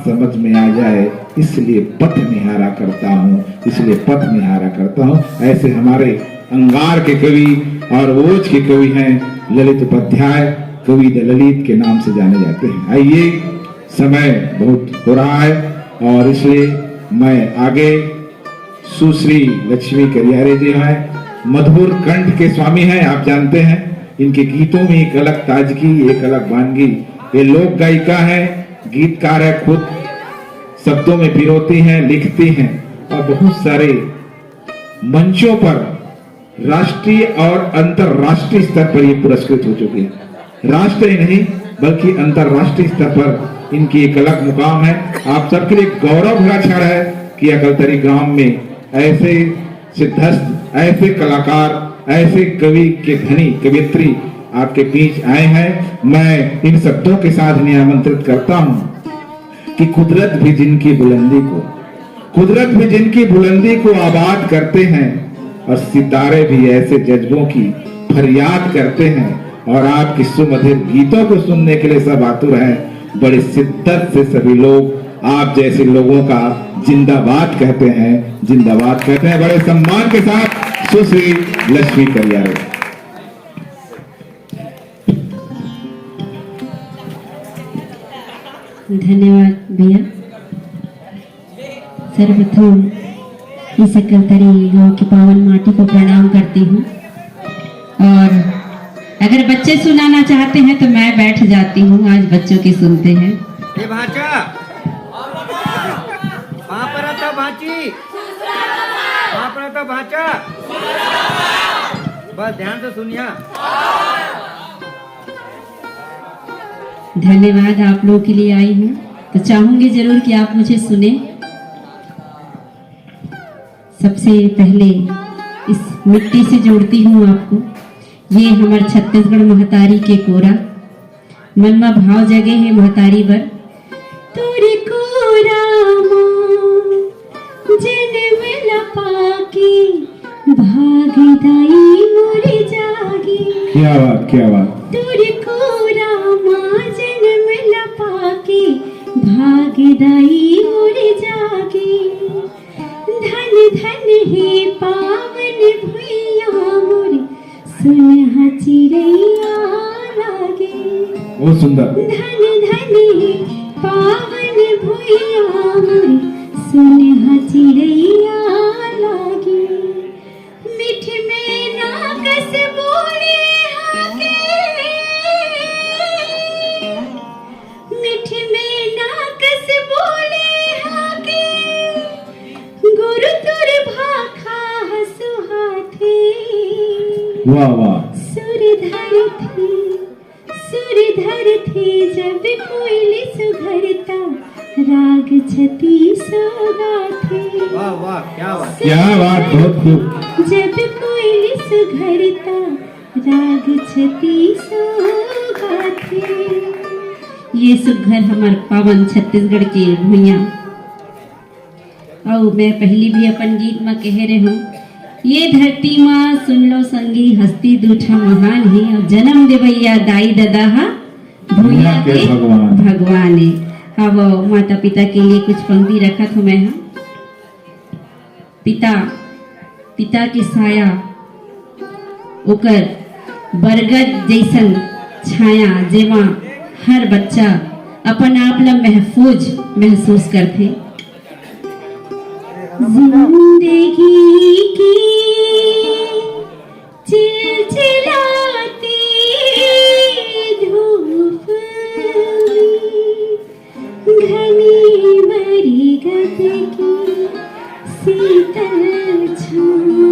समझ में आ जाए, इसलिए पथ निहारा करता हूँ, इसलिए पथ निहारा करता हूँ। ऐसे हमारे अंगार के कवि और ओज के कवि हैं ललित उपाध्याय, कवि ललित के नाम से जाने जाते हैं। आइए, समय बहुत हो रहा है और इसलिए मैं आगे सुश्री लक्ष्मी करियारे जी हैं, मधुर कंठ के स्वामी हैं, आप जानते हैं। इनके गीतों में एक अलग ताजगी, एक अलग वानगी। ये लोक गायिका है, गीतकार है, खुद शब्दों में पिरोती हैं, लिखती हैं और बहुत सारे मंचों पर राष्ट्रीय और अंतरराष्ट्रीय स्तर पर ये पुरस्कृत हो चुकी है। राष्ट्रीय नहीं बल्कि अंतरराष्ट्रीय स्तर पर इनकी एक अलग मुकाम है। आप सबके लिए गौरव भरा क्षण है कि अकलतरी ग्राम में ऐसे सिद्धस्थ, ऐसे कलाकार, ऐसे कवि के धनी कवियत्री आपके बीच आए हैं। मैं इन शब्दों के साथ निमंत्रित करता हूं कि कुदरत भी जिनकी बुलंदी को आबाद करते हैं और सितारे भी ऐसे जज्बों की फरियाद करते हैं, और आपकी सुमधुर गीतों को सुनने के लिए सब आतुर हैं। बड़ी शिद्दत से सभी लोग आप जैसे लोगों का जिंदाबाद कहते हैं, जिंदाबाद कहते हैं। बड़े सम्मान के साथ सुश्री लक्ष्मी करियारे। धन्यवाद भैया। सर्वप्रथम इस अकलतरी गांव की पावन माटी को प्रणाम करती हूँ, और अगर बच्चे सुनाना चाहते हैं तो मैं बैठ जाती हूँ। आज बच्चों की सुनते हैं। ये भाचा वहाँ पर आता भाची, वहाँ पर आता भाचा, बस ध्यान से सुनिया। धन्यवाद, आप लोगों के लिए आई हूँ तो चाहूंगी जरूर कि आप मुझे सुने। सबसे पहले इस मिट्टी से जोड़ती हूँ आपको। ये हमारे छत्तीसगढ़ महतारी के कोरा मनमा भाव जगे है महतारी बर। तोरे कोरा जन्म लपाके भागदाई मोरे जागी। क्या बात, क्या बात। तोरे कोरा जन्म लपाके भागदाई मोरे जागी। धन धन हे पावन भुइया मोरे सुनहा चिड़ैया लागे। बहुत सुंदर। धन धन हे पावन भुइया मोरे सुनहा चिड़ैया लागे। मिठ में नाकस बोले हाके, मिठ में नाकस बोले हाके। गुरु तुर भाखा हसुहाथे। वाह वाह। सुरधर थे जब कोयली सुघरता राग छती सोगा थे। वाह वाह, क्या बात, क्या बात, बहुत खूब। जब कोयली सुघरता राग छती सोगा थे। ये सुघर हमार पावन छत्तीसगढ़ के भुइया। और मैं पहली भी अपन गीत में कह रहे हूँ, ये धरती माँ सुन लो संगी हस्ती दूठा महान है, और जन्म देवैया दाई ददा भूया के भगवान है। अब माता पिता के लिए कुछ पंक्ति रखा था मैं। पिता की साया ओकर बरगद जैसन छाया, जेमा हर बच्चा अपन आप ला महफूज महसूस करते। जिंदगी की चिलचिलाती धूप घनी मरी गत की शीतल छाँव।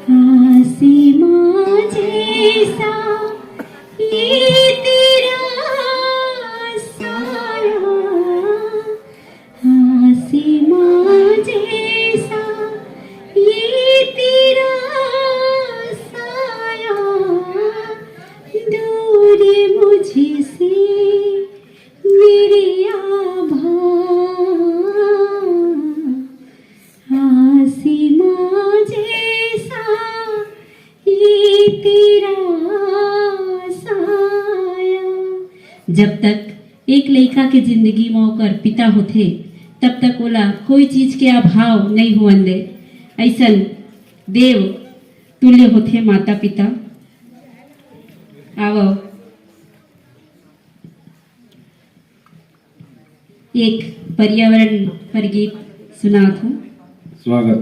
आसमां जैसा ये तेरा साया, आसमां जैसा ये तेरा साया। दूर मुझसे मेरे आभा, आसमां जैसा ये तेरा साया। जब तक एक लड़का के जिंदगी में ओकर पिता होते तब तक ओला कोई चीज के अभाव नहीं होने दे। ऐसन देव तुल्य होते माता पिता। आओ एक पर्यावरण पर गीत सुनात हूँ। स्वागत।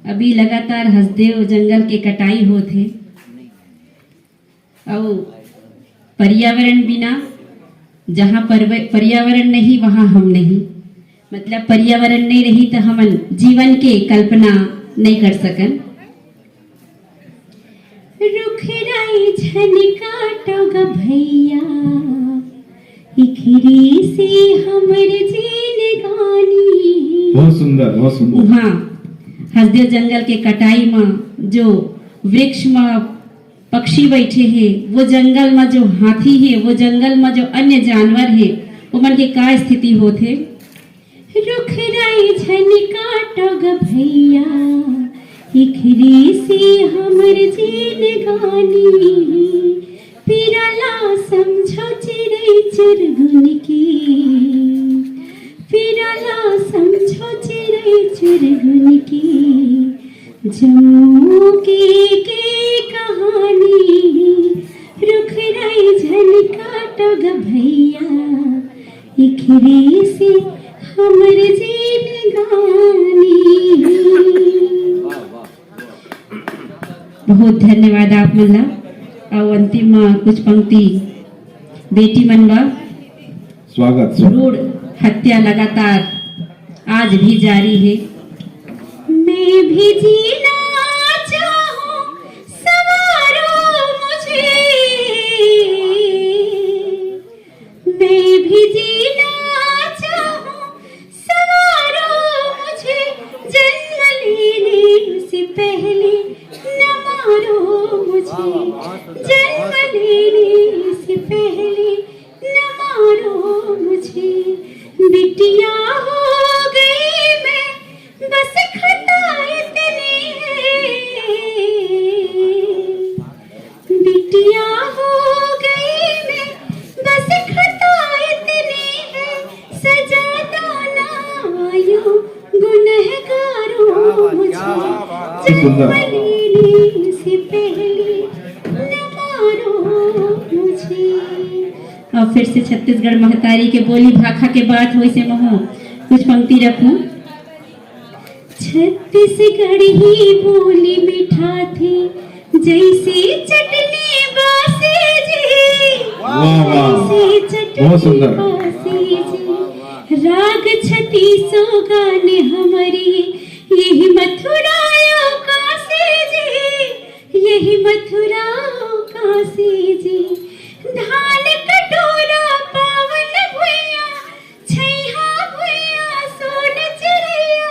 अभी लगातार हसदेव जंगल के कटाई होते और पर्यावरण बिना, जहाँ पर्यावरण नहीं वहाँ हम नहीं, मतलब पर्यावरण नहीं रही तो हम जीवन के कल्पना नहीं कर सकन। रुख राई झनका टोगा भैया इखरी से हमर जीन गानी। बहुत सुंदर, बहुत सुंदर। हाँ, हसदेव जंगल के कटाई में जो वृक्ष में पक्षी बैठे हैं, वो जंगल में जो हाथी है, वो जंगल में जो अन्य जानवर है, उमन के का स्थिति होते। रुख राई झनका टोग भैया इखरी से हमर जीन गानी। पिरला समझो चिड़ै चुरगुन की, पिरला समझो चिड़ै चुरगुन की। जम्मू की कहानी रुख राई झनका टोग भैया इखरी से हमर जीन गानी। बहुत धन्यवाद आप मला। और अंतिम कुछ पंक्ति बेटी मनवा। स्वागत। भ्रूण हत्या लगातार आज भी जारी है। मैं भी जीना चाहूं सवारो मुझे, मैं भी जीना चाहूं सवारो मुझे। जन्म लेने से पहले न मारो मुझे, जन्म लेने से पहले न मारो मुझे। बिटिया हो गई मैं बस खता इतनी है, बिटिया हो गई मैं बस खता इतनी है। सजा दो ना यूं गुनहगारों मुझे, जन्म लेने से पहले न मारो मुझे। और फिर से छत्तीसगढ़ महतारी के बोली भाखा के बात हो से महो कुछ पंक्ति रखूं। छत्तीसगढ़ ही बोली मिठा थी जैसे चटनी बासी जी, जैसे चटनी बासी जी। राग छत्तीसों गाने हमारी यही मथुरा काशी जी, यही मथुरा काशी जी। धान कटोरा पावन भुइया छैहा भुइया सोन चिड़ैया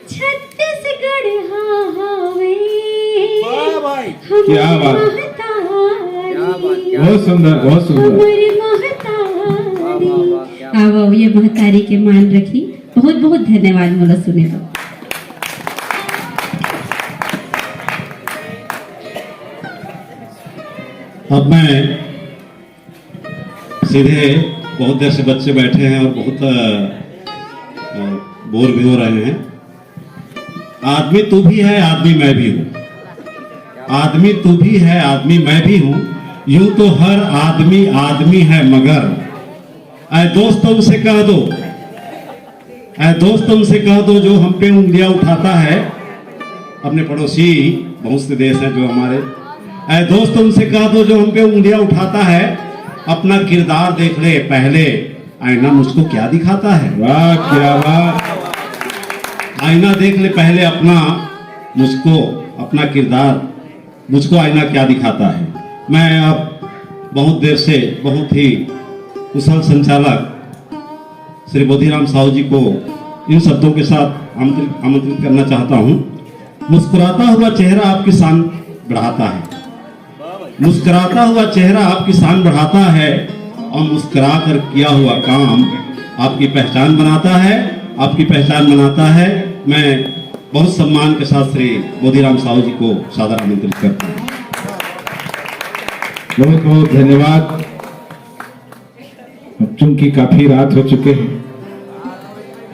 छत्तीसगढ़ हावे। क्या बात, बहुत सुंदर, बहुत सुंदर। आओ ये महतारी के मान रखी। बहुत बहुत धन्यवाद मोला सुने दो। अब मैं सीधे, बहुत देर से बच्चे बैठे हैं और बहुत बोर भी हो रहे हैं। आदमी तू भी है, आदमी मैं भी हूँ। आदमी तू भी है, आदमी मैं भी हूँ। यूं तो हर आदमी आदमी है, मगर ऐ दोस्तों से कह दो, ऐ दोस्तों से कह दो जो हम पे उंगलियां उठाता है। अपने पड़ोसी बहुत से देश हैं जो हमारे। ऐ दोस्तों से कह दो जो हम पे उंगलियां उठाता है। अपना किरदार देख ले पहले, आईना मुझको क्या दिखाता है। वाह, क्या बात। आईना देख ले पहले अपना, मुझको अपना किरदार, मुझको आईना क्या दिखाता है। मैं अब बहुत देर से बहुत ही कुशल संचालक श्री बोधीराम साहू जी को इन शब्दों के साथ आमंत्रित करना चाहता हूं। मुस्कुराता हुआ चेहरा आपकी शान बढ़ाता है, मुस्कुराता हुआ चेहरा आपकी शान बढ़ाता है, और मुस्कुरा कर किया हुआ काम आपकी पहचान बनाता है, आपकी पहचान बनाता है। मैं बहुत सम्मान के साथ श्री बोधीराम साहू जी को सादर आमंत्रित करता हूँ। बहुत बहुत धन्यवाद। अब चूंकि काफी रात हो चुके हैं,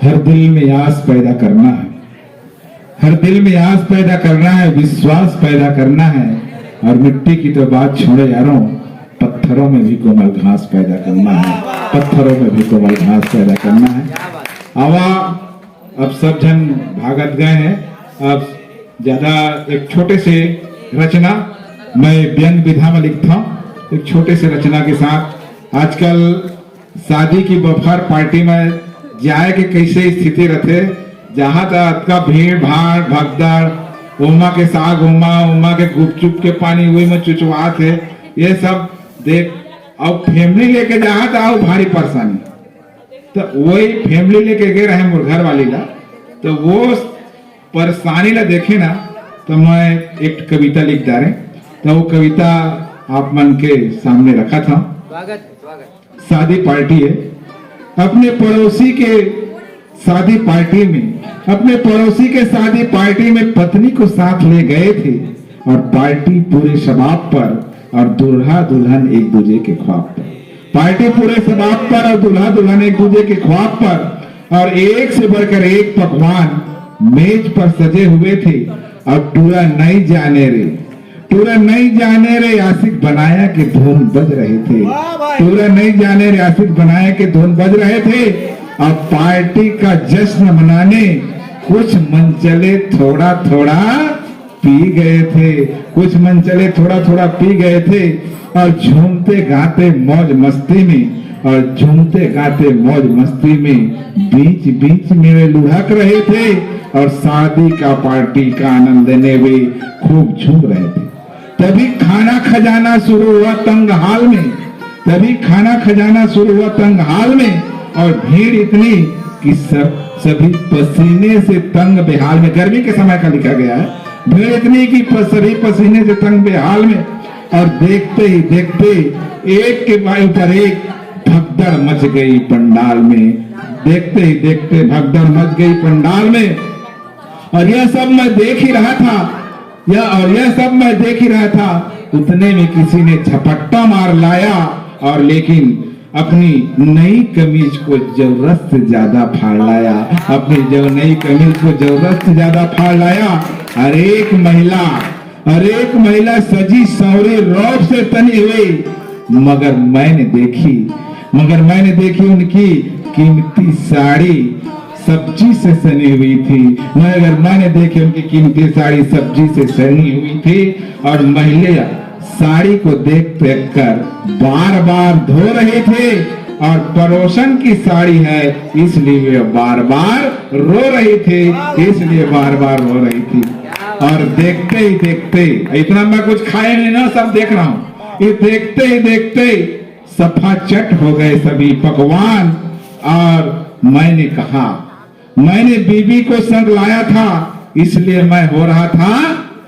हर दिल में आस पैदा करना है, हर दिल में आस पैदा करना है, विश्वास पैदा करना है। और मिट्टी की तो बात छोड़ो यारों, पत्थरों में भी कोमल घास पैदा करना है, पत्थरों में भी कोमल घास पैदा करना है। आवा अब सब जन भागत गए हैं। अब ज्यादा एक छोटे से रचना मैं व्यंग विधा में लिखता हूँ, एक छोटे से रचना के साथ। आजकल शादी की बफर पार्टी में जाए के कैसे स्थिति रहते, जहां तक का भीड़ भाड़ भगदड़, उमा के साग उमा के गुपचुप के पानी हुई में चुचवात है, ये सब देख। अब फैमिली लेके जहां था भारी परेशानी, तो वही फैमिली लेके गए रहे मोर घर वाली ला, तो वो परेशानी ला देखे ना, तो मैं एक कविता लिख डाले। तो वो कविता आप मन के सामने रखा था। शादी पार्टी है, अपने पड़ोसी के शादी पार्टी में, अपने पड़ोसी के शादी पार्टी में पत्नी को साथ ले गए थे, और पार्टी पूरे शबाब पर और दूल्हा दुल्हन एक दूसरे के ख्वाब पर, पार्टी पूरे शबाब पर और दूल्हा दुल्हन एक दूसरे के ख्वाब पर, और एक से बढ़कर एक पकवान मेज पर सजे हुए थे। अब टूरा नहीं जाने रे, टूरा नहीं जाने रे आशिक बनाया के धुन बज रहे थे, टूरा नहीं जाने रे आशिक बनाया के धुन बज रहे थे। अब पार्टी का जश्न मनाने कुछ मनचले थोड़ा थोड़ा पी गए थे, कुछ मनचले थोड़ा थोड़ा पी गए थे, और झूमते गाते मौज मस्ती में, और झूमते गाते मौज मस्ती में बीच बीच में वे लुढ़क रहे थे, और शादी का पार्टी का आनंद लेने वे खूब झूम रहे थे। तभी खाना खजाना शुरू हुआ तंग हाल में, तभी खाना खजाना शुरू हुआ तंग हाल में, और भीड़ इतनी कि सभी पसीने से तंग बेहाल में, गर्मी के समय का लिखा गया है, भीड़ इतनी कि सभी पसीने से तंग बेहाल में, और देखते ही देखते एक के ऊपर एक भगदड़ मच गई पंडाल में, देखते ही देखते भगदड़ मच गई पंडाल में। और यह सब मैं देख ही रहा था, यह सब मैं देख ही रहा था, उतने में किसी ने झपट्टा मार लाया, और लेकिन अपनी नई कमीज को जरूरत से ज्यादा फाड़ लाया, अपनी जो नई कमीज को जरूरत से ज्यादा फाड़ लाया। हर एक महिला सजी सवरी रौब से तनी हुई, मगर मैंने देखी उनकी कीमती साड़ी सब्जी से सनी हुई थी, मगर मैंने देखी उनकी कीमती साड़ी सब्जी से सनी हुई थी। और महिला साड़ी को देख देख कर बार बार धो रहे थे, और पड़ोसन की साड़ी है इसलिए वे बार बार रो रही थी, इसलिए बार बार रो रही थी। और देखते ही देखते, इतना मैं कुछ खाए नहीं ना, सब देख रहा हूँ, ये देखते ही देखते सफा चट हो गए सभी पकवान। और मैंने कहा, मैंने बीबी को संग लाया था, इसलिए मैं हो रहा था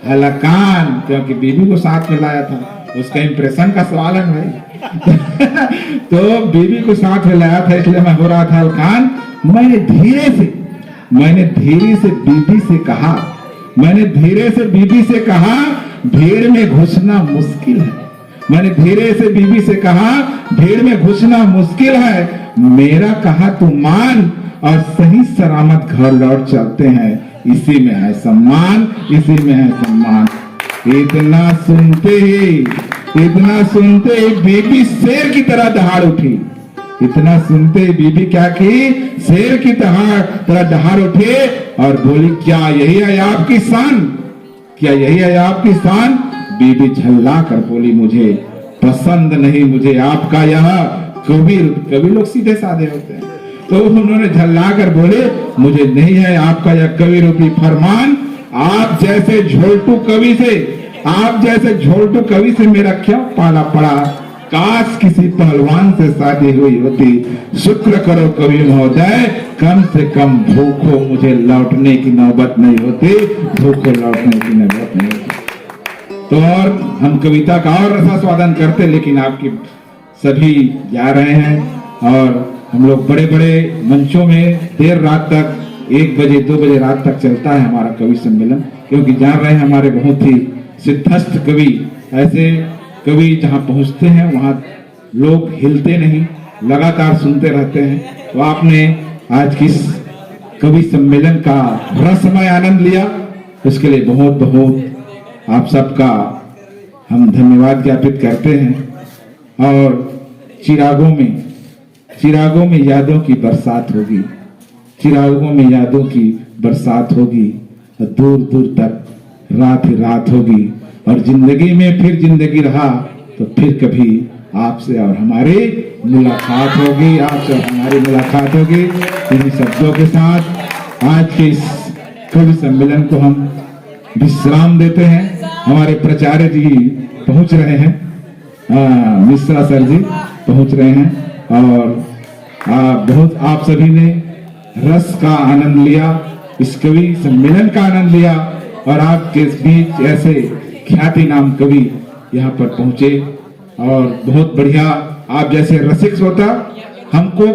हलकान, क्योंकि बीबी को साथ में लाया था, उसका इंप्रेशन का सवाल है भाई। तो बीबी को साथ में लाया था इसलिए मैं हो रहा था हलकान। मैंने धीरे से बीबी से कहा, भीड़ में घुसना मुश्किल है, मैंने धीरे से बीबी से कहा, भीड़ में घुसना मुश्किल है, मेरा कहा तू मान, और सही सलामत घर लौट चलते हैं, इसी में है सम्मान, इसी में है सम्मान। इतना सुनते ही बीबी शेर की तरह दहाड़ उठी, इतना सुनते ही बीबी क्या की, शेर की तरह दहाड़ उठे, और बोली क्या यही है आपकी शान, क्या यही है आपकी शान। बीबी झल्ला कर बोली, मुझे पसंद नहीं, मुझे आपका यह कवि लोग सीधे साधे होते हैं, तो उन्होंने झल्ला कर बोले, मुझे नहीं है आपका यह कवि रूपी फरमान, आप जैसे झोलटू कवि से मेरा क्या पाला पड़ा, काश किसी पहलवान से शादी हुई होती, शुक्र करो कवि महोदय, कम से कम भूखों मुझे लौटने की नौबत नहीं होती, भूखों लौटने की नौबत नहीं होती। तो और हम कविता का और रसास्वादन करते, लेकिन आपकी सभी जा रहे हैं, और हम लोग बड़े बड़े मंचों में देर रात तक 1 बजे 2 बजे रात तक चलता है हमारा कवि सम्मेलन, क्योंकि जान रहे हैं हमारे बहुत ही सिद्धस्थ कवि, ऐसे कवि जहाँ पहुँचते हैं वहाँ लोग हिलते नहीं, लगातार सुनते रहते हैं। तो आपने आज किस कवि सम्मेलन का रसमय आनंद लिया, उसके लिए बहुत बहुत आप सबका हम धन्यवाद ज्ञापित करते हैं। और चिरागों में यादों की बरसात होगी, चिरागों में यादों की बरसात होगी, और दूर दूर तक रात ही रात होगी। और जिंदगी में फिर जिंदगी रहा तो फिर कभी आपसे और हमारी मुलाकात होगी, आपसे और हमारी मुलाकात होगी। इन्हीं शब्दों के साथ आज के इस कवि सम्मेलन को हम विश्राम देते हैं। हमारे प्राचार्य जी पहुंच रहे हैं, मिश्रा सर जी पहुंच रहे हैं, और बहुत आप सभी ने रस का आनंद लिया, इस कवि सम्मेलन का आनंद लिया, और आपके बीच ऐसे ख्याति नाम कवि यहाँ पर पहुंचे। और बहुत बढ़िया, आप जैसे रसिक श्रोता हमको